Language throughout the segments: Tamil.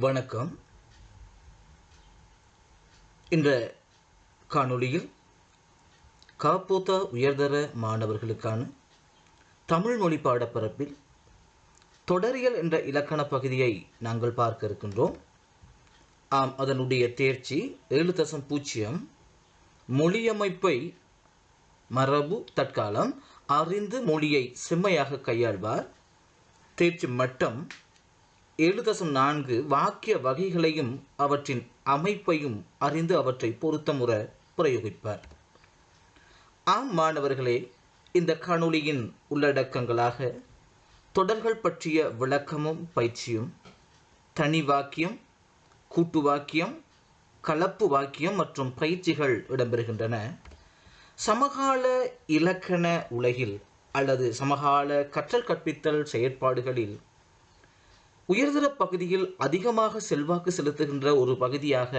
வணக்கம். இந்த காணொளியில் காப்போத்தா உயர்தர மாணவர்களுக்கான தமிழ் மொழி பாடப்பரப்பில் தொடரியல் என்ற இலக்கண பகுதியை நாங்கள் பார்க்க இருக்கின்றோம். அதனுடைய தேர்ச்சி 7.0 மொழியமைப்பை மரபு தற்காலம் அறிந்து மொழியை செம்மையாக கையாள்வார். தேர்ச்சி மட்டம் 7.4 வாக்கிய வகைகளையும் அவற்றின் அமைப்பையும் அறிந்து அவற்றை பொருத்தமுற பிரயோகிப்பார். மாணவர்களே, இந்த காணொளியின் உள்ளடக்கங்களாக தொடர்கள் பற்றிய விளக்கமும் பயிற்சியும், தனி வாக்கியம், கூட்டு வாக்கியம், கலப்பு வாக்கியம் மற்றும் பயிற்சிகள் இடம்பெறுகின்றன. சமகால இலக்கண உலகில் அல்லது சமகால கற்றல் கற்பித்தல் செயற்பாடுகளில் உயர்தர பகுதியில் அதிகமாக செல்வாக்கு செலுத்துகின்ற ஒரு பகுதியாக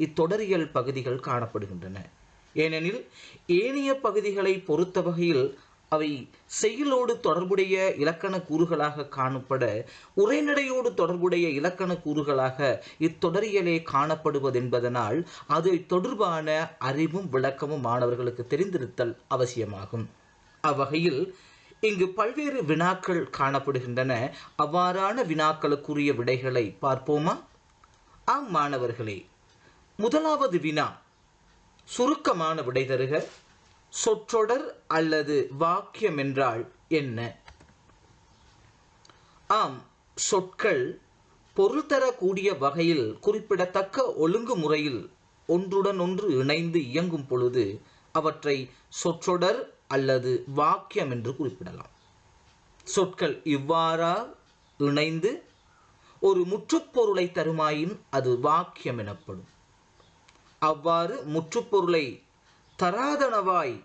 இத்தொடரியல் பகுதிகள் காணப்படுகின்றன. ஏனெனில் ஏனைய பகுதிகளை பொறுத்த வகையில் அவை செயலோடு தொடர்புடைய இலக்கண கூறுகளாக காணப்பட, உரைநடையோடு தொடர்புடைய இலக்கண கூறுகளாக இத்தொடரியலே காணப்படுவதென்பதனால் அது தொடர்பான அறிவும் விளக்கமும் மாணவர்களுக்கு தெரிந்திருத்தல் அவசியமாகும். அவ்வகையில் இங்கு பல்வேறு வினாக்கள் காணப்படுகின்றன. அவ்வாறான வினாக்களுக்குரிய விடைகளை பார்ப்போமா? மாணவர்களே, முதலாவது வினா சுருக்கமான விடை தருக. சொற்றொடர் அல்லது வாக்கியம் என்றால் என்ன? சொற்கள் பொருள் தரக்கூடிய வகையில் குறிப்பிடத்தக்க ஒழுங்குமுறையில் ஒன்றுடன் ஒன்று இணைந்து இயங்கும் பொழுது அவற்றை சொற்றொடர் அல்லது வாக்கியம் என்று குறிப்பிடலாம். சொற்கள் இவ்வாறா இணைந்து ஒரு முற்றுப்பொருளை தருமாயின் அது வாக்கியம் எனப்படும். அவ்வாறு முற்றுப்பொருளை தராதனவாய்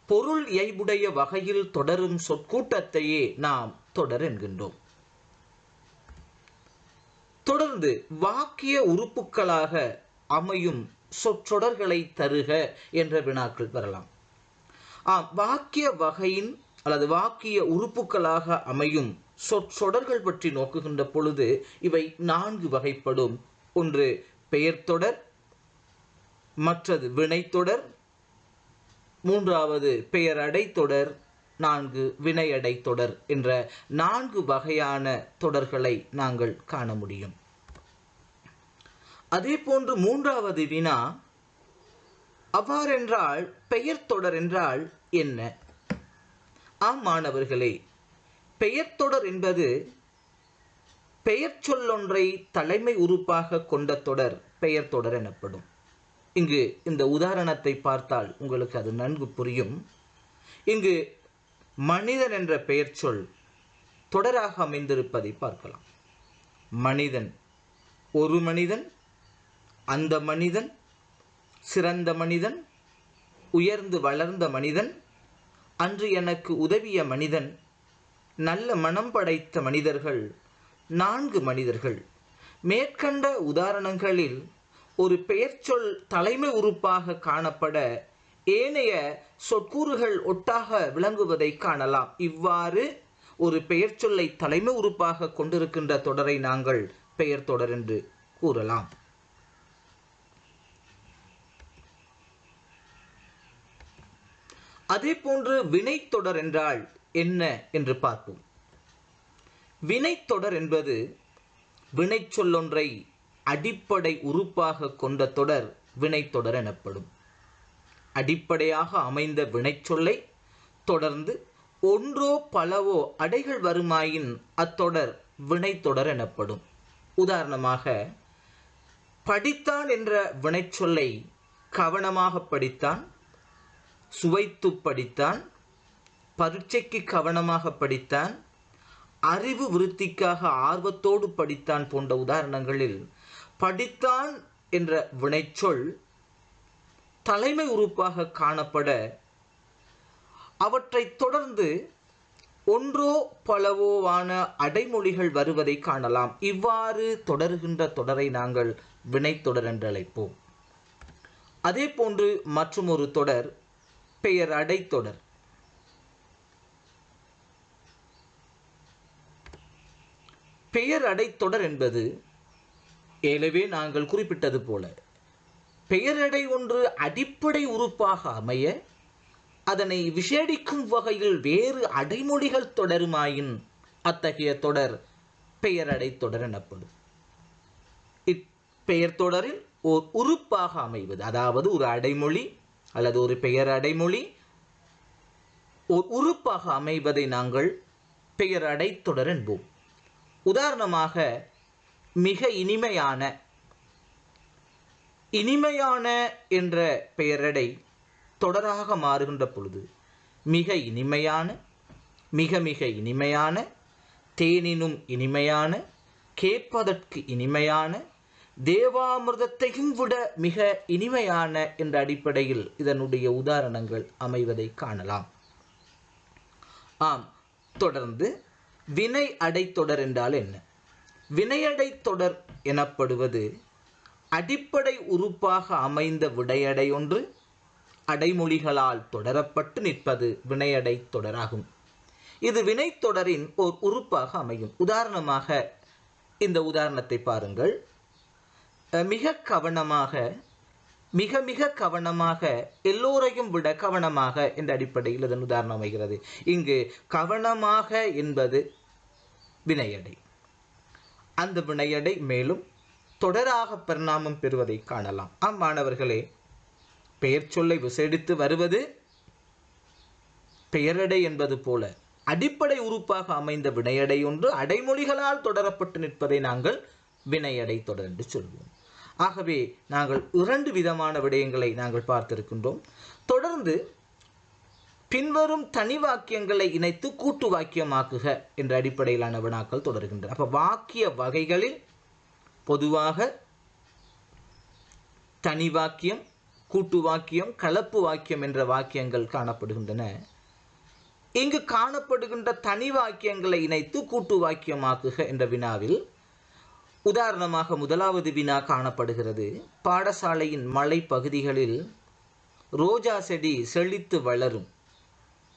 பொருள் இயைபுடைய வகையில் தொடரும் சொற்கூட்டத்தையே நாம் தொடர் என்கின்றோம். தொடர்ந்து வாக்கிய உறுப்புகளாக அமையும் சொற்றொடர்களை தருக என்ற வினாக்கள் பெறலாம். வாக்கிய வகையின் அல்லது வாக்கிய உறுப்புகளாக அமையும் சொற்றொடர்கள் பற்றி நோக்குகின்ற பொழுது இவை 4 வகைப்படும். ஒன்று பெயர்த்தொடர், மற்றது வினைத்தொடர், மூன்றாவது பெயரடைத்தொடர், 4 வினையடைத்தொடர் என்ற 4 வகையான தொடர்களை நாங்கள் காண முடியும். அதே போன்று மூன்றாவது வினா, அவ்வாறென்றால் பெயர்த்தொடர் என்றால் என்ன? மாணவர்களே, பெயர்த்தொடர் என்பது பெயர் சொல்லொன்றை தலைமை உறுப்பாக கொண்ட தொடர் பெயர்த்தொடர் எனப்படும். இங்கு இந்த உதாரணத்தை பார்த்தால் உங்களுக்கு அது நன்கு புரியும். இங்கு மனிதன் என்ற பெயர் சொல் தொடராக அமைந்திருப்பதை பார்க்கலாம். மனிதன், ஒரு மனிதன், அந்த மனிதன், சிறந்த மனிதன், உயர்ந்து வளர்ந்த மனிதன், அன்று எனக்கு உதவிய மனிதன், நல்ல மனம் படைத்த மனிதர்கள், 4 மனிதர்கள். மேற்கண்ட உதாரணங்களில் ஒரு பெயர்ச்சொல் தலைமை உறுப்பாக காணப்பட ஏனைய சொற்கூறுகள் ஒட்டாக விளங்குவதை காணலாம். இவ்வாறு ஒரு பெயர்ச்சொல்லை தலைமை உறுப்பாக கொண்டிருக்கின்ற தொடரை நாங்கள் பெயர் தொடர் என்று கூறலாம். அதே போன்று வினைத்தொடர் என்றால் என்ன என்று பார்ப்போம். வினைத்தொடர் என்பது வினைச்சொல்லொன்றை அடிப்படை உறுப்பாக கொண்ட தொடர் வினைத்தொடர் எனப்படும். அடிப்படையாக அமைந்த வினைச்சொல்லை தொடர்ந்து ஒன்றோ பலவோ அடைகள் வருமாயின் அத்தொடர் வினைத்தொடர் எனப்படும். உதாரணமாக, படித்தான் என்ற வினைச்சொல்லை கவனமாக படித்தான், சுவைத்து படித்தான், பரீட்சைக்கு கவனமாக படித்தான், அறிவு விருத்திக்காக ஆர்வத்தோடு படித்தான் போன்ற உதாரணங்களில் படித்தான் என்ற வினைச்சொல் தலைமை உறுப்பாக காணப்பட அவற்றை தொடர்ந்து ஒன்றோ பலவோவான அடைமொழிகள் வருவதை காணலாம். இவ்வாறு தொடருகின்ற தொடரை நாங்கள் வினைத்தொடர் என்று அழைப்போம். அதே போன்று மற்றும் ஒரு தொடர் பெயர் அடைத்தொடர். பெயர் அடைத்தொடர் என்பது ஏலவே நாங்கள் குறிப்பிட்டது போல பெயரடை ஒன்று அடிப்படை உறுப்பாக அமைய அதனை விசேடிக்கும் வகையில் வேறு அடைமொழிகள் தொடருமாயின் அத்தகைய தொடர் பெயரடை தொடர் எனப்படும். இப்பெயர் தொடரில் ஓர் உறுப்பாக அமைவது, அதாவது ஒரு அடைமொழி அல்லது ஒரு பெயர் அடைமொழி ஒரு உறுப்பாக அமைவதை நாங்கள் பெயரடை தொடர் என்போம். உதாரணமாக மிக இனிமையான என்ற பெயரடை தொடராக மாறுகின்ற பொழுது மிக இனிமையான, மிக மிக இனிமையான, தேனினும் இனிமையான, கேட்பதற்கு இனிமையான, தேவாமிர்தத்தையும் விட மிக இனிமையான என்ற அடிப்படையில் இதனுடைய உதாரணங்கள் அமைவதை காணலாம். ஆம், தொடர்ந்து வினை அடைத்தொடர் என்றால் என்ன? வினையடை தொடர் எனப்படுவது அடிப்படை உறுப்பாக அமைந்த விடையடை ஒன்று அடைமொழிகளால் தொடரப்பட்டு நிற்பது வினையடை தொடராகும். இது வினைத்தொடரின் ஓர் உறுப்பாக அமையும். உதாரணமாக இந்த உதாரணத்தை பாருங்கள். மிக கவனமாக, மிக மிக கவனமாக, எல்லோரையும் விட கவனமாக என்ற அடிப்படையில் இதன் உதாரணம் அமைகிறது. இங்கு கவனமாக என்பது வினையடை. அந்த வினையடை மேலும் தொடராக பரிணாமம் பெறுவதை காணலாம். மாணவர்களே, பெயர் சொல்லை விசேடித்து வருவது பெயரடை என்பது போல அடிப்படை உறுப்பாக அமைந்த வினையடை ஒன்று அடைமொழிகளால் தொடரப்பட்டு நிற்பதை நாங்கள் வினையடை தொடர் என்று சொல்வோம். ஆகவே நாங்கள் 2 விதமான விடயங்களை நாங்கள் பார்த்திருக்கின்றோம். தொடர்ந்து பின்வரும் தனி வாக்கியங்களை இணைத்து கூட்டு வாக்கியமாக்குக என்ற அடிப்படையிலான வினாக்கள் தொடர்கின்றன. அப்ப வாக்கிய வகைகளில் பொதுவாக தனி வாக்கியம், கூட்டு வாக்கியம், கலப்பு வாக்கியம் என்ற வாக்கியங்கள் காணப்படுகின்றன. இங்கு காணப்படுகின்ற தனி வாக்கியங்களை இணைத்து கூட்டு வாக்கியமாக்குக என்ற வினாவில் உதாரணமாக முதலாவது வினா காணப்படுகிறது. பாடசாலையின் மலை பகுதிகளில் ரோஜா செடி செழித்து வளரும்,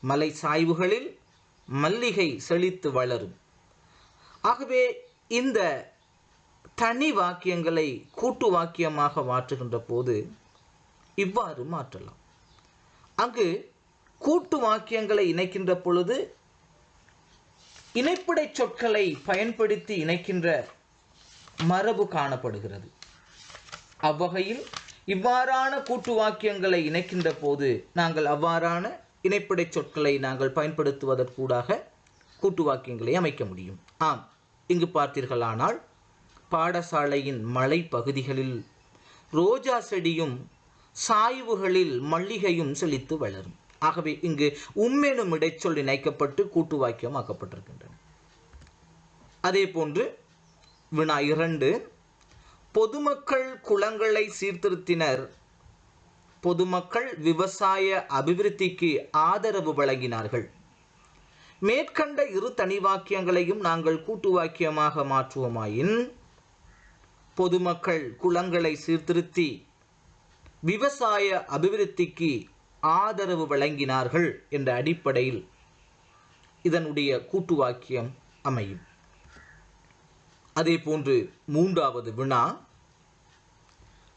மலை சாய்வுகளில் மல்லிகை செழித்து வளரும். ஆகவே இந்த தனி வாக்கியங்களை கூட்டு வாக்கியமாக மாற்றுகின்ற போது இவ்வாறு மாற்றலாம். அங்கு கூட்டு வாக்கியங்களை இணைக்கின்ற பொழுது இணைப்பிடை சொற்களை பயன்படுத்தி இணைக்கின்ற மரபு காணப்படுகிறது. அவ்வகையில் இவ்வாறான கூட்டு வாக்கியங்களை இணைக்கின்ற போது நாங்கள் அவ்வாறான இணைப்பிடை சொற்களை நாங்கள் பயன்படுத்துவதற்கூடாக கூட்டு வாக்கியங்களை அமைக்க முடியும். ஆம், இங்கு பார்த்தீர்களானால் பாடசாலையின் மலை பகுதிகளில் ரோஜா செடியும் சாய்வுகளில் மல்லிகையும் செழித்து வளரும். ஆகவே இங்கு உம்மெனும் இடைச்சொல் இணைக்கப்பட்டு கூட்டு வாக்கியம் ஆக்கப்பட்டிருக்கின்றன. அதே போன்று வினா 2, பொதுமக்கள் குளங்களை சீர்திருத்தினர், பொதுமக்கள் விவசாய அபிவிருத்திக்கு ஆதரவு வழங்கினார்கள். மேற்கண்ட 2 தனி வாக்கியங்களையும் நாங்கள் கூட்டு வாக்கியமாக மாற்றுவோமாயின் பொதுமக்கள் குளங்களை சீர்திருத்தி விவசாய அபிவிருத்திக்கு ஆதரவு வழங்கினார்கள் என்ற அடிப்படையில் இதனுடைய கூட்டு வாக்கியம் அமையும். அதே போன்று 3வது வினா,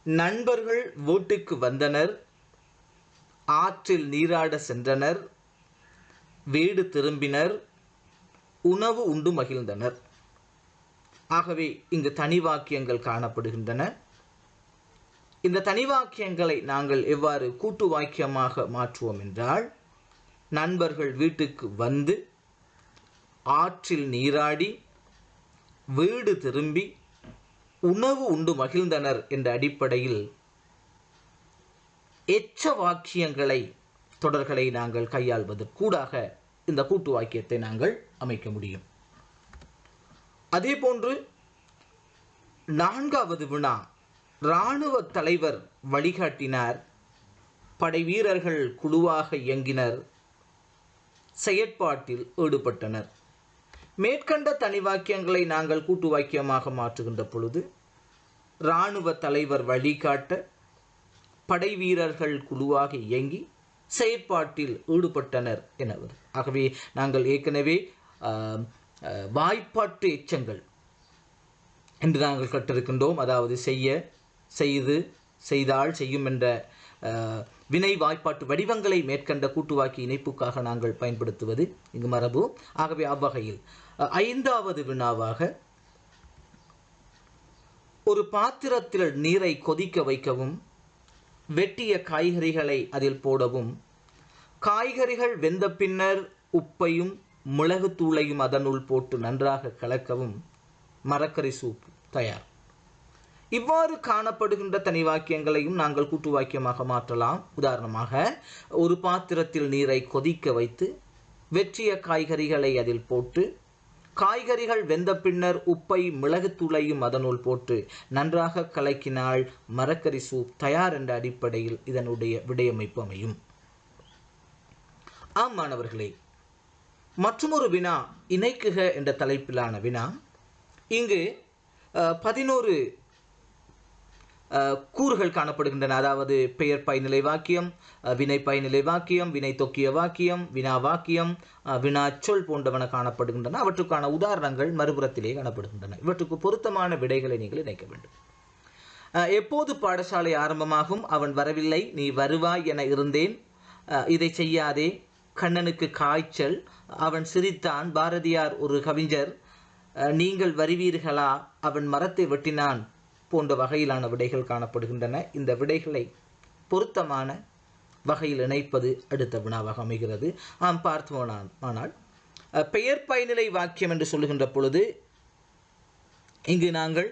நண்பர்கள் வீட்டுக்கு வந்தனர், ஆற்றில் நீராட சென்றனர், வீடு திரும்பினர், உணவு உண்டு மகிழ்ந்தனர். ஆகவே இங்கு தனி வாக்கியங்கள் காணப்படுகின்றன. இந்த தனி வாக்கியங்களை நாங்கள் எவ்வாறு கூட்டு வாக்கியமாக மாற்றுவோம் என்றால், நண்பர்கள் வீட்டுக்கு வந்து, ஆற்றில் நீராடி, வீடு திரும்பி, உணவு உண்டு மகிழ்ந்தனர் என்ற அடிப்படையில் எச்ச வாக்கியங்களை தொடர்களை நாங்கள் கையாள்வதற்கூடாக இந்த கூட்டு வாக்கியத்தை நாங்கள் அமைக்க முடியும். அதே போன்று 4வது வினா, இராணுவ தலைவர் வழிகாட்டினார், படை வீரர்கள் குழுவாக இயங்கினர், செயற்பாட்டில் ஈடுபட்டனர். மேற்கண்ட தனி வாக்கியங்களை நாங்கள் கூட்டு வாக்கியமாக மாற்றுகின்ற பொழுது இராணுவ தலைவர் வழிகாட்ட, படை வீரர்கள் குழுவாக இயங்கி, செயற்பாட்டில் ஈடுபட்டனர் எனவர். ஆகவே நாங்கள் ஏற்கனவே வாய்ப்பாட்டு எச்சங்கள் என்று நாங்கள் கற்றிருக்கின்றோம். அதாவது செய்ய, செய்து, செய்தால், செய்யும் என்ற வினை வாய்ப்பாட்டு வடிவங்களை மேற்கண்ட கூட்டுவாக்கி இணைப்புக்காக நாங்கள் பயன்படுத்துவது இங்கு மரபு. ஆகவே அவ்வகையில் 5வது வினாவாக, ஒரு பாத்திரத்தில் நீரை கொதிக்க வைக்கவும், வெட்டிய காய்கறிகளை அதில் போடவும், காய்கறிகள் வெந்த பின்னர் உப்பையும் மிளகுத்தூளையும் அதனுள் போட்டு நன்றாக கலக்கவும் மரக்கறி சூப் தயார். இவ்வாறு காணப்படுகின்ற தனி வாக்கியங்களையும் நாங்கள் கூட்டு வாக்கியமாக மாற்றலாம். உதாரணமாக, ஒரு பாத்திரத்தில் நீரை கொதிக்க வைத்து, வெற்றிய காய்கறிகளை அதில் போட்டு, காய்கறிகள் வெந்த பின்னர் உப்பை மிளகுத்தூளையும் அதனுள் போட்டு நன்றாக கலக்கினால் மரக்கறி சூப் தயார் என்ற அடிப்படையில் இதனுடைய விடையமைப்பு அமையும். ஆம் மாணவர்களே, மற்றொரு வினா இணைக்குக என்ற தலைப்பிலான வினா. இங்கு 11 கூறுகள் காணப்படுகின்றன. அதாவது பெயர் பயனிலை வாக்கியம், வினை பயனிலை வாக்கியம், வினை தொக்கிய வாக்கியம், வினா வாக்கியம், வினா சொல் போன்றவன காணப்படுகின்றன. அவற்றுக்கான உதாரணங்கள் மறுபுறத்திலே காணப்படுகின்றன. இவற்றுக்கு பொருத்தமான விடைகளை நீங்கள் இணைக்க வேண்டும். எப்போது பாடசாலை ஆரம்பமாகும்? அவன் வரவில்லை, நீ வருவாய் என இருந்தேன், இதை செய்யாதே, கண்ணனுக்கு காய்ச்சல், அவன் சிரித்தான், பாரதியார் ஒரு கவிஞர், நீங்கள் வருவீர்களா, அவன் மரத்தை வெட்டினான் போன்ற வகையிலான விடைகள் காணப்படுகின்றன. இந்த விடைகளை பொருத்தமான வகையில் இணைப்பது அடுத்த வினாவாக அமைகிறது. பார்த்தோமானால் பெயர் பயனிலை வாக்கியம் என்று சொல்லுகின்ற பொழுது இங்கு நாங்கள்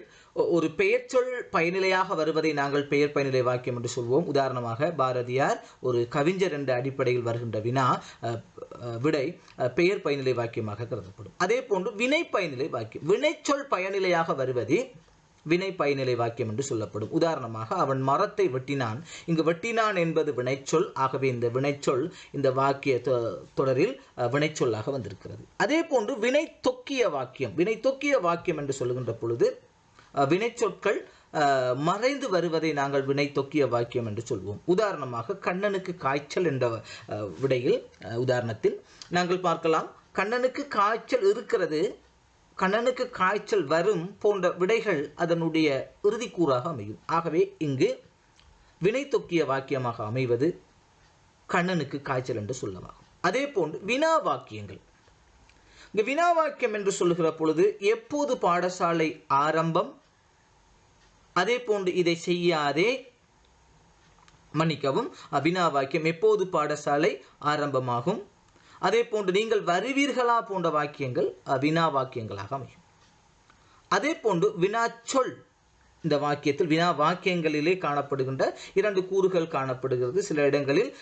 ஒரு பெயர் சொல் பயனிலையாக வருவதை நாங்கள் பெயர் பயனிலை வாக்கியம் என்று சொல்வோம். உதாரணமாக, பாரதியார் ஒரு கவிஞர் என்ற அடிப்படையில் வருகின்ற விடை பெயர் பயனிலை வாக்கியமாக கருதப்படும். அதே போன்று வினை பயனிலை வாக்கியம், வினைச்சொல் பயனிலையாக வருவது வினை பயனிலை வாக்கியம் என்று சொல்லப்படும். உதாரணமாக, அவன் மரத்தை வெட்டினான். இங்கு வெட்டினான் என்பது வினைச்சொல். ஆகவே இந்த வினைச்சொல் இந்த வாக்கிய தொடரில் வினைச்சொல்லாக வந்திருக்கிறது. அதே போன்று வினை தொக்கிய வாக்கியம், வினை தொக்கிய வாக்கியம் என்று சொல்லுகின்ற பொழுது வினைச்சொற்கள் மறைந்து வருவதை நாங்கள் வினை தொக்கிய வாக்கியம் என்று சொல்வோம். உதாரணமாக, கண்ணனுக்கு காய்ச்சல் என்ற விடையில் உதாரணத்தில் நாங்கள் பார்க்கலாம், கண்ணனுக்கு காய்ச்சல் இருக்கிறது, கண்ணனுக்கு காய்ச்சல் வரும் போன்ற விடைகள் அதனுடைய இறுதிக்கூறாக அமையும். ஆகவே இங்கு வினை தொக்கிய வாக்கியமாக அமைவது கண்ணனுக்கு காய்ச்சல் என்று சொல்லவாகும். அதே போன்று வினா வாக்கியங்கள், இங்கு வினா வாக்கியம் என்று சொல்லுகிற பொழுது எப்போது பாடசாலை ஆரம்பம், அதே போன்று இதை செய்யாதே, மன்னிக்கவும், வினா வாக்கியம் எப்போது பாடசாலை ஆரம்பமாகும், அதே போன்று நீங்கள் வருவீர்களா போன்ற வாக்கியங்கள் வினா வாக்கியங்களாக அமையும். அதே போன்று வினாச்சொல், இந்த வாக்கியத்தில் வினா வாக்கியங்களிலே காணப்படுகின்ற 2 கூறுகள் காணப்படுகிறது. சில இடங்களில்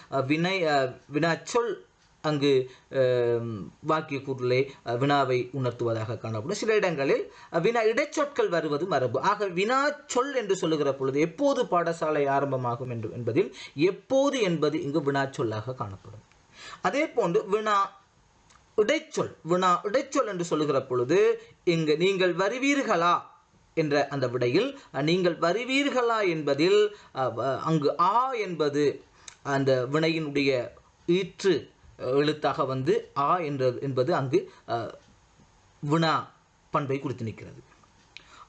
வினாச்சொல் அங்கு வாக்கிய கூறிலே வினாவை உணர்த்துவதாக காணப்படும். சில இடங்களில் வினா இடைச்சொற்கள் வருவது மரபு. ஆக வினா சொல் என்று சொல்லுகிற பொழுது எப்போது பாடசாலை ஆரம்பமாகும் என்பதில் எப்போது என்பது இங்கு வினாச்சொல்லாக காணப்படும். அதே போன்று வினா இடைச்சொல் என்று சொல்லுகிற பொழுது இங்கு நீங்கள் வருவீர்களா என்ற அந்த விடையில் நீங்கள் வருவீர்களா என்பதில் அங்கு ஆ என்பது அந்த வினையினுடைய ஈற்று எழுத்தாக வந்து ஆ என்பது அங்கு வினா பண்பை குறித்து நிற்கிறது.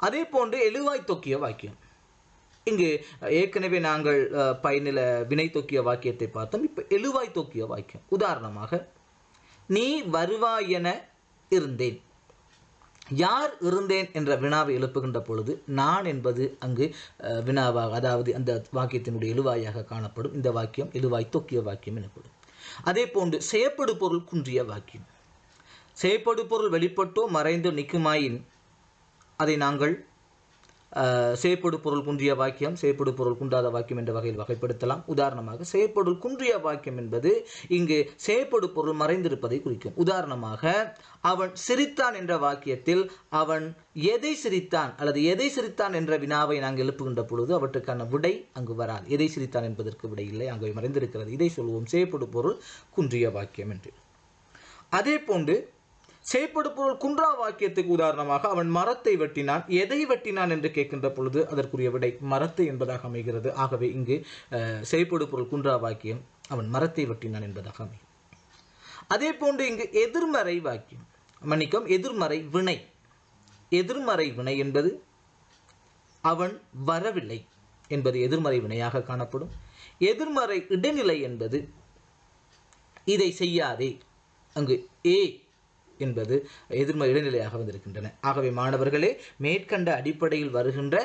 அதே போன்று எழுவாய் தொக்கிய வாக்கியம், இங்கு ஏற்கனவே நாங்கள் பயனில வினை தொக்கிய வாக்கியத்தை பார்த்தோம். இப்போ எழுவாய் தொக்கிய வாக்கியம். உதாரணமாக, நீ வருவாய் என இருந்தேன். யார் இருந்தேன் என்ற வினாவை எழுப்புகின்ற பொழுது நான் என்பது அங்கு வினாவாக, அதாவது அந்த வாக்கியத்தினுடைய எழுவாயாக காணப்படும். இந்த வாக்கியம் எழுவாய் தொக்கிய வாக்கியம் எனப்படும். அதே போன்று செயற்படு பொருள் குன்றிய வாக்கியம், செயற்படு பொருள் வெளிப்பட்டோ மறைந்தோ நிற்குமாயின் அதை நாங்கள் செயற்படு பொருள் குன்றிய வாக்கியம், செயற்படு பொருள் குன்றாத வாக்கியம் என்ற வகையில் வகைப்படுத்தலாம். உதாரணமாக, செயற்பொருள் குன்றிய வாக்கியம் என்பது இங்கு செயற்படு பொருள் மறைந்திருப்பதை குறிக்கும். உதாரணமாக, அவன் சிரித்தான் என்ற வாக்கியத்தில் அவன் எதை சிரித்தான் அல்லது எதை சிரித்தான் என்ற வினாவை நாங்கள் எழுப்புகின்ற பொழுது அவற்றுக்கான விடை அங்கு வராது. எதை சிரித்தான் என்பதற்கு விடை இல்லை, அங்கு மறைந்திருக்கிறது. இதை சொல்வோம் செயற்படு பொருள் குன்றிய வாக்கியம் என்று. அதே போன்று செயற்படு பொருள் குன்றா வாக்கியத்துக்கு உதாரணமாக, அவன் மரத்தை வெட்டினான். எதை வெட்டினான் என்று கேட்கின்ற பொழுது அதற்குரிய விடை மரத்தை என்பதாக அமைகிறது. ஆகவே இங்கு செயற்படு பொருள் குன்றா வாக்கியம் அவன் மரத்தை வெட்டினான் என்பதாக அமையும். அதே போன்று இங்கு எதிர்மறை வாக்கியம், மன்னிக்கும், எதிர்மறை வினை. எதிர்மறை வினை என்பது அவன் வரவில்லை என்பது எதிர்மறை வினையாக காணப்படும். எதிர்மறை இடைநிலை என்பது இதை செய்யாதே, அங்கு ஏ என்பது எதிர்மறை இடைநிலையாக வந்திருக்கின்றன. ஆகவே மாணவர்களே, மேற்கண்ட அடிப்படையில் வருகின்ற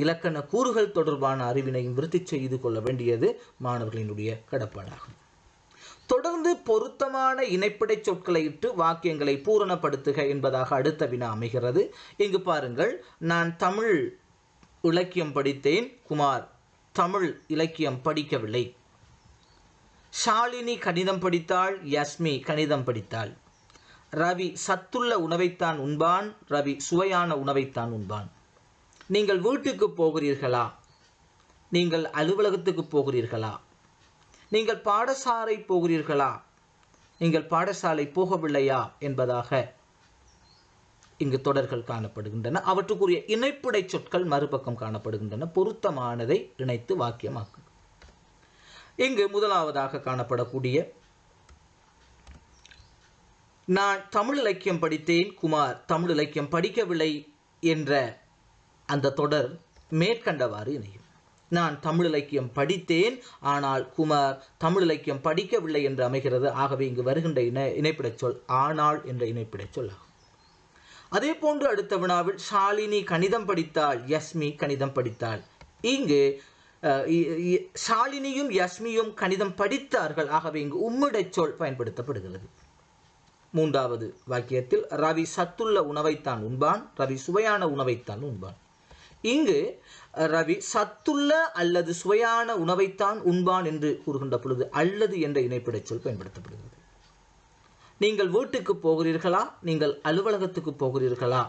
இலக்கண கூறுகள் தொடர்பான அறிவினையும் விருத்தி செய்து கொள்ள வேண்டியது மாணவர்களினுடைய கடப்பாடாகும். தொடர்ந்து பொருத்தமான இணைப்பிடை சொற்களை இட்டு வாக்கியங்களை பூரணப்படுத்துக என்பதாக அடுத்த வினா அமைகிறது. இங்கு பாருங்கள், நான் தமிழ் இலக்கியம் படித்தேன், குமார் தமிழ் இலக்கியம் படிக்கவில்லை. ஷாலினி கணிதம் படித்தாள், யஸ்மி கணிதம் படித்தாள். ரவி சத்துள்ள உணவைத்தான் உண்பான், ரவி சுவையான உணவைத்தான் உண்பான். நீங்கள் வீட்டுக்கு போகிறீர்களா? நீங்கள் அலுவலகத்துக்கு போகிறீர்களா? நீங்கள் பாடசாலை போகிறீர்களா? நீங்கள் பாடசாலை போகவில்லையா என்பதாக இங்கு தொடர்கள் காணப்படுகின்றன. அவற்றுக்குரிய இணைப்புடை சொற்கள் மறுபக்கம் காணப்படுகின்றன. பொருத்தமானதை இணைத்து வாக்கியமாக்கு. இங்கு முதலாவதாக காணப்படக்கூடிய நான் தமிழ் இலக்கியம் படித்தேன், குமார் தமிழ் இலக்கியம் படிக்கவில்லை என்ற அந்த தொடர் மேற்கண்டவாறு இணையும். நான் தமிழ் இலக்கியம் படித்தேன், ஆனால் குமார் தமிழ் இலக்கியம் படிக்கவில்லை என்று அமைகிறது. ஆகவே இங்கு வருகின்ற இணைப்பிடை சொல் ஆனால் என்ற இணைப்பிடை சொல் ஆகும். அதே போன்று அடுத்த வினாவில் ஷாலினி கணிதம் படித்தாள், யஸ்மி கணிதம் படித்தாள். இங்கு ஷாலினியும் யஸ்மியும் கணிதம் படித்தார்கள். ஆகவே இங்கு உம்மிடை சொல் பயன்படுத்தப்படுகிறது. மூன்றாவது வாக்கியத்தில் ரவி சத்துள்ள உணவைத்தான் உண்பான், ரவி சுவையான உணவைத்தான் உண்பான். இங்கு ரவி சத்துள்ள அல்லது சுவையான உணவைத்தான் உண்பான் என்று கூறுகின்ற பொழுது அல்லது என்ற இணைப்பிடை சொல் பயன்படுத்தப்படுகிறது. நீங்கள் வீட்டுக்கு போகிறீர்களா, நீங்கள் அலுவலகத்துக்கு போகிறீர்களா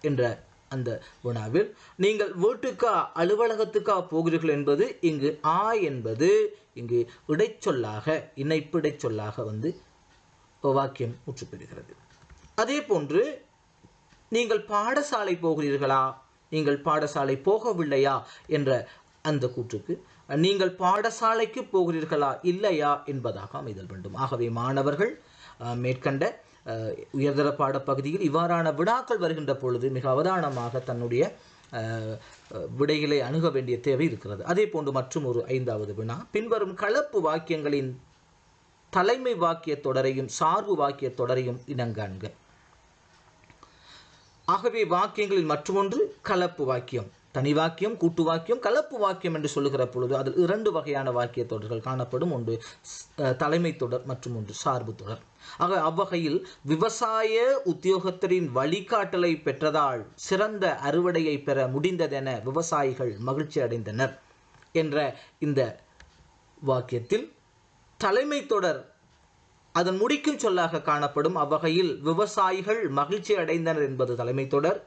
என்ற அந்த வினாவில் நீங்கள் வீட்டுக்கா அலுவலகத்துக்கா போகிறீர்கள் என்பது இங்கு ஆ என்பது இங்கு இடைச்சொல்லாக இணைப்பிடை சொல்லாக வந்து வாக்கியம் முற்று பெறுகிறது. அதே போன்று நீங்கள் பாடசாலை போகிறீர்களா, நீங்கள் பாடசாலை போகவில்லையா என்ற அந்த கூற்றுக்கு நீங்கள் பாடசாலைக்கு போகிறீர்களா இல்லையா என்பதாக அமைதல் வேண்டும். ஆகவே மாணவர்கள் மேற்கண்ட உயர்தர பாடப்பகுதியில் இவ்வாறான வினாக்கள் வருகின்ற பொழுது மிக அவதானமாக தன்னுடைய விடைகளை அணுக வேண்டிய தேவை இருக்கிறது. அதே போன்று மற்றும் ஒரு 5வது வினா, பின்வரும் கலப்பு வாக்கியங்களின் தலைமை வாக்கிய தொடரையும் சார்பு வாக்கிய தொடரையும் இனங்காண்க. ஆகவே வாக்கியங்களில் மற்றொன்று கலப்பு வாக்கியம். தனி வாக்கியம், கூட்டு வாக்கியம், கலப்பு வாக்கியம் என்று சொல்லுகிற பொழுது அதில் 2 வகையான வாக்கிய தொடர்கள் காணப்படும். ஒன்று தலைமை தொடர் மற்றும் ஒன்று சார்பு தொடர். ஆக அவ்வகையில் விவசாய உத்தியோகத்தரின் வழிகாட்டலை பெற்றதால் சிறந்த அறுவடையை பெற முடிந்ததென விவசாயிகள் மகிழ்ச்சி அடைந்தனர் என்ற இந்த வாக்கியத்தில் தலைமை தொடர் அதன் முடிக்கும் சொல்லாக காணப்படும். அவ்வகையில் விவசாயிகள் மகிழ்ச்சி அடைந்தனர் என்பது தலைமை தொடர்,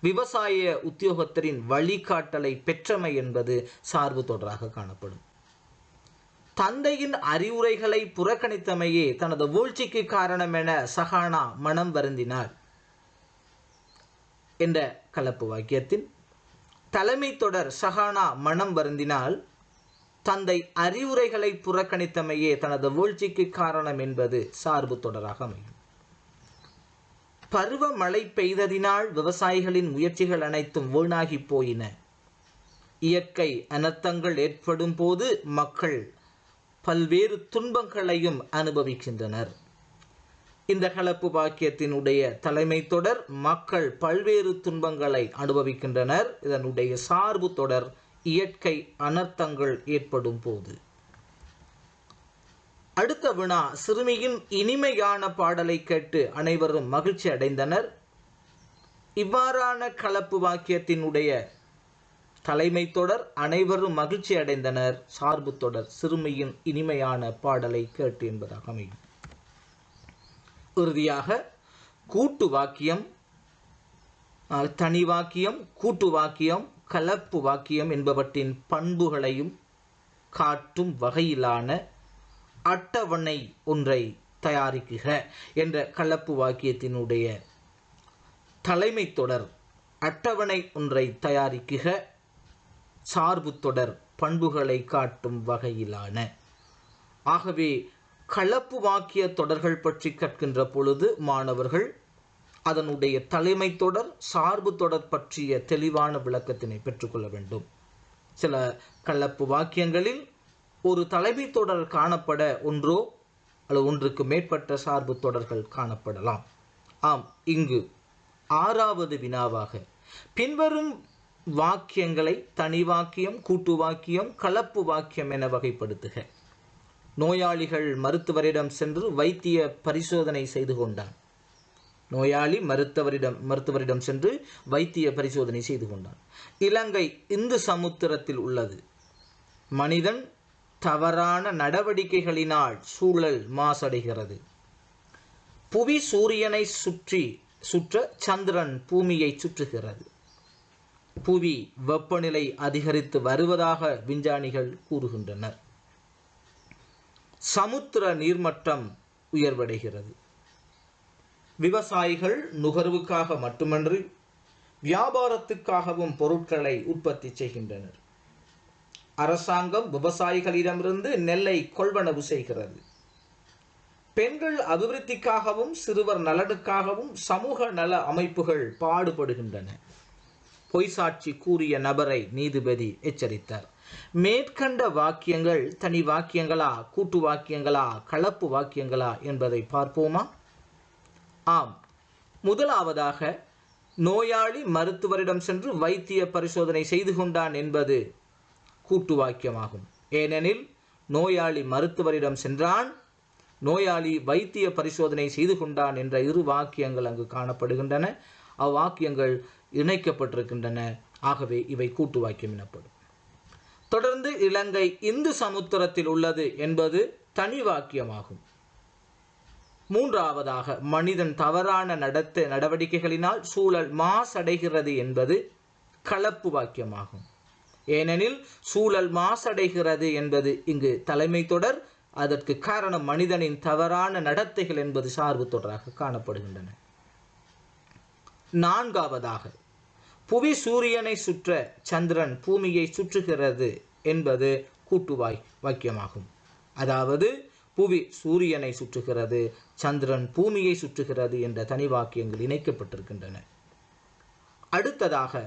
விவசாய உத்தியோகத்தரின் வழிகாட்டலை பெற்றமை என்பது சார்பு தொடராக காணப்படும். தந்தையின் அறிவுரைகளை புறக்கணித்தமையே தனது வீழ்ச்சிக்கு காரணம் என சஹானா மனம் வருந்தினார் என்ற கலப்பு வாக்கியத்தின் தலைமை தொடர் சஹானா மனம் வருந்தினால், தந்தை அறிவுரைகளை புறக்கணித்தமையே தனது வீழ்ச்சிக்கு காரணம் என்பது சார்பு தொடராக அமையும். பருவ மழை பெய்ததினால் விவசாயிகளின் முயற்சிகள் அனைத்தும் வீணாகி போயின. இயற்கை அனர்த்தங்கள் ஏற்படும் போது மக்கள் பல்வேறு துன்பங்களையும் அனுபவிக்கின்றனர். இந்த கலப்பு வாக்கியத்தினுடைய தலைமை தொடர் மக்கள் பல்வேறு துன்பங்களை அனுபவிக்கின்றனர். இதனுடைய சார்பு தொடர் இயற்கை அனர்த்தங்கள் ஏற்படும் போது. அடுத்த வினா, சிறுமியின் இனிமையான பாடலை கேட்டு அனைவரும் மகிழ்ச்சி அடைந்தனர். இவ்வாறான கலப்பு வாக்கியத்தினுடைய தலைமை தொடர் அனைவரும் மகிழ்ச்சி அடைந்தனர், சார்பு தொடர் சிறுமியின் இனிமையான பாடலை கேட்டு என்பதாக அமையும். இறுதியாக கூட்டு வாக்கியம், தனி வாக்கியம், கூட்டு வாக்கியம், கலப்பு வாக்கியம் என்பவற்றின் பண்புகளையும் காட்டும் வகையிலான அட்டவணை ஒன்றை தயாரிக்குக என்ற கலப்பு வாக்கியத்தினுடைய தலைமை தொடர் அட்டவணை ஒன்றை தயாரிக்குக, சார்பு தொடர் பண்புகளை காட்டும் வகையிலான. ஆகவே கலப்பு வாக்கிய தொடர்கள் பற்றி கற்கின்ற பொழுது மாணவர்கள் அதனுடைய தலைமை தொடர் சார்பு தொடர் பற்றிய தெளிவான விளக்கத்தினை பெற்றுக்கொள்ள வேண்டும். சில கலப்பு வாக்கியங்களில் ஒரு தலைமை தொடர் காணப்பட ஒன்றோ அல்லது ஒன்றுக்கு மேற்பட்ட சார்பு தொடர்கள் காணப்படலாம். ஆம், இங்கு 6வது வினாவாக பின்வரும் வாக்கியங்களை தனி வாக்கியம், கூட்டு வாக்கியம், கலப்பு வாக்கியம் என வகைப்படுத்துக. நோயாளிகள் மருத்துவரிடம் சென்று வைத்திய பரிசோதனை செய்து கொண்டான். நோயாளி மருத்துவரிடம் சென்று வைத்திய பரிசோதனை செய்து கொண்டான். இலங்கை இந்து சமுத்திரத்தில் உள்ளது. மனிதன் தவறான நடவடிக்கைகளினால் சூழல் மாசடைகிறது. புவி சூரியனை சுற்ற சந்திரன் பூமியை சுற்றுகிறது. புவி வெப்பநிலை அதிகரித்து வருவதாக விஞ்ஞானிகள் கூறுகின்றனர். சமுத்திர நீர்மட்டம் உயர்வடைகிறது. விவசாயிகள் நுகர்வுக்காக மட்டுமன்றி வியாபாரத்துக்காகவும் பொருட்களை உற்பத்தி செய்கின்றனர். அரசாங்கம் விவசாயிகளிடமிருந்து நெல்லை கொள்வனவு செய்கிறது. பெண்கள் அபிவிருத்திக்காகவும் சிறுவர் நலனுக்காகவும் சமூக நல அமைப்புகள் பாடுபடுகின்றன. பொய்சாட்சி கூறிய நபரை நீதிபதி எச்சரித்தார். மேற்கண்ட வாக்கியங்கள் தனி வாக்கியங்களா, கூட்டு வாக்கியங்களா, கலப்பு வாக்கியங்களா என்பதை பார்ப்போமா? ஆம், முதலாவதாக நோயாளி மருத்துவரிடம் சென்று வைத்திய பரிசோதனை செய்து கொண்டான் என்பது கூட்டு வாக்கியமாகும். ஏனெனில் நோயாளி மருத்துவரிடம் சென்றான், நோயாளி வைத்திய பரிசோதனை செய்து கொண்டான் என்ற இரு வாக்கியங்கள் அங்கு காணப்படுகின்றன. அவ்வாக்கியங்கள் இணைக்கப்பட்டிருக்கின்றன. ஆகவே இவை கூட்டு வாக்கியம் எனப்படும். தொடர்ந்து இலங்கை இந்து சமுத்திரத்தில் உள்ளது என்பது தனி வாக்கியமாகும். மூன்றாவதாக மனிதன் தவறான நடவடிக்கைகளினால் சூழல் மாசடைகிறது என்பது கலப்பு வாக்கியமாகும். ஏனெனில் சூழல் மாசடைகிறது என்பது இங்கு தலைமை தொடர். அதற்கு காரணம் மனிதனின் தவறான நடத்தைகள் என்பது சார்பு தொடராக காணப்படுகின்றன. நான்காவதாக புவி சூரியனை சுற்ற சந்திரன் பூமியை சுற்றுகிறது என்பது கூட்டு வாக்கியமாகும். அதாவது புவி சூரியனை சுற்றுகிறது, சந்திரன் பூமியை சுற்றுகிறது என்ற தனி வாக்கியங்கள் இணைக்கப்பட்டிருக்கின்றன. அடுத்ததாக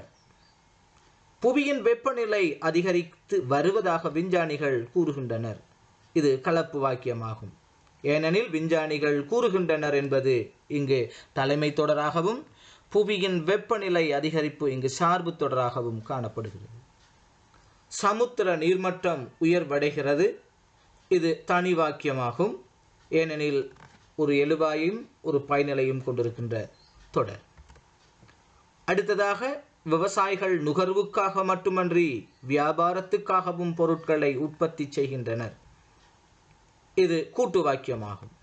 புவியின் வெப்பநிலை அதிகரித்து வருவதாக விஞ்ஞானிகள் கூறுகின்றனர். இது கலப்பு வாக்கியமாகும். ஏனெனில் விஞ்ஞானிகள் கூறுகின்றனர் என்பது இங்கு தலைமை தொடராகவும் புவியின் வெப்பநிலை அதிகரிப்பு இங்கு சார்பு தொடராகவும் காணப்படுகிறது. சமுத்திர நீர்மட்டம் உயர்வடைகிறது. இது தனி வாக்கியமாகும். ஏனெனில் ஒரு எழுவாயும் ஒரு பயனிலையும் கொண்டிருக்கின்ற தொடர். அடுத்ததாக விவசாயிகள் நுகர்வுக்காக மட்டுமன்றி வியாபாரத்துக்காகவும் பொருட்களை உற்பத்தி செய்கின்றனர். இது கூட்டு வாக்கியமாகும்.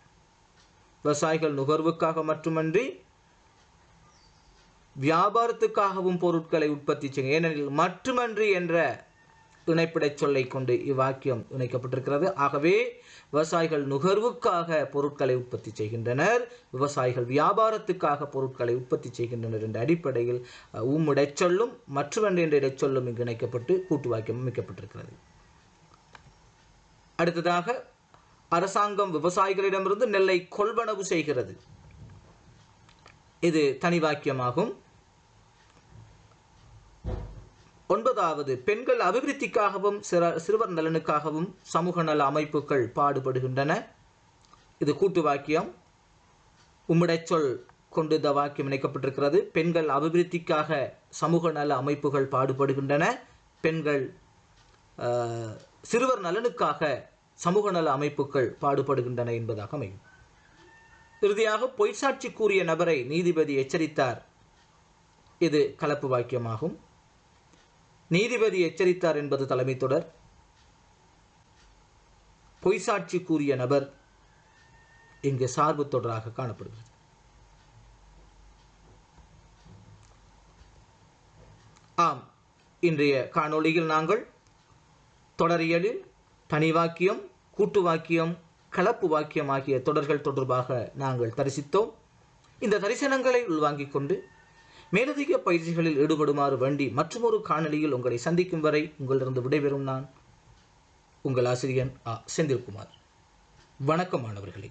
விவசாயிகள் நுகர்வுக்காக மட்டுமன்றி வியாபாரத்துக்காகவும் பொருட்களை உற்பத்தி செய்ய, ஏனெனில் மட்டுமன்றி என்ற இணைப்பிடை சொல்லை கொண்டு இவ்வாக்கியம் இணைக்கப்பட்டிருக்கிறது. ஆகவே விவசாயிகள் நுகர்வுக்காக பொருட்களை உற்பத்தி செய்கின்றனர், விவசாயிகள் வியாபாரத்துக்காக பொருட்களை உற்பத்தி செய்கின்றனர் என்ற அடிப்படையில் இடைச்சொல்லும் மற்றொன்று என்ற இடைச்சொல்லும் இங்கு இணைக்கப்பட்டு கூட்டு வாக்கியம் அமைக்கப்பட்டிருக்கிறது. அடுத்ததாக அரசாங்கம் விவசாயிகளிடமிருந்து நெல்லை கொள்வனவு செய்கிறது. இது தனி வாக்கியமாகும். ஒன்பதாவது பெண்கள் அபிவிருத்திக்காகவும் சிறுவர் நலனுக்காகவும் சமூக நல அமைப்புகள் பாடுபடுகின்றன. இது கூட்டு வாக்கியம். உம்மிடைச்சொல் கொண்டு இந்த வாக்கியம் இணைக்கப்பட்டிருக்கிறது. பெண்கள் அபிவிருத்திக்காக சமூக நல அமைப்புகள் பாடுபடுகின்றன. பெண்கள் சிறுவர் நலனுக்காக சமூக நல அமைப்புகள் பாடுபடுகின்றன என்பதாக அமையும். இறுதியாக பொய்சாட்சி கூறிய நபரை நீதிபதி எச்சரித்தார். இது கலப்பு வாக்கியமாகும். நீதிபதி எச்சரித்தார் என்பது தலைமை தொடர். பொய்சாட்சி கூறிய நபர் இங்கு சார்பு தொடராக காணப்படுகிறது. ஆம், இன்றைய காணொளியில் நாங்கள் தொடரியலில் தனி வாக்கியம், கூட்டு வாக்கியம், கலப்பு வாக்கியம் ஆகிய தொடர்கள் தொடர்பாக நாங்கள் தரிசித்தோம். இந்த தரிசனங்களை உள்வாங்கிக் கொண்டு மேலதிக பயிற்சிகளில் ஈடுபடுமாறு வேண்டி மற்றொரு காணொளியில் உங்களை சந்திக்கும் வரை உங்களிடம் விடைபெறும் நான் உங்கள் ஆசிரியர் செந்தில்குமார். வணக்கம் மாணவர்களே.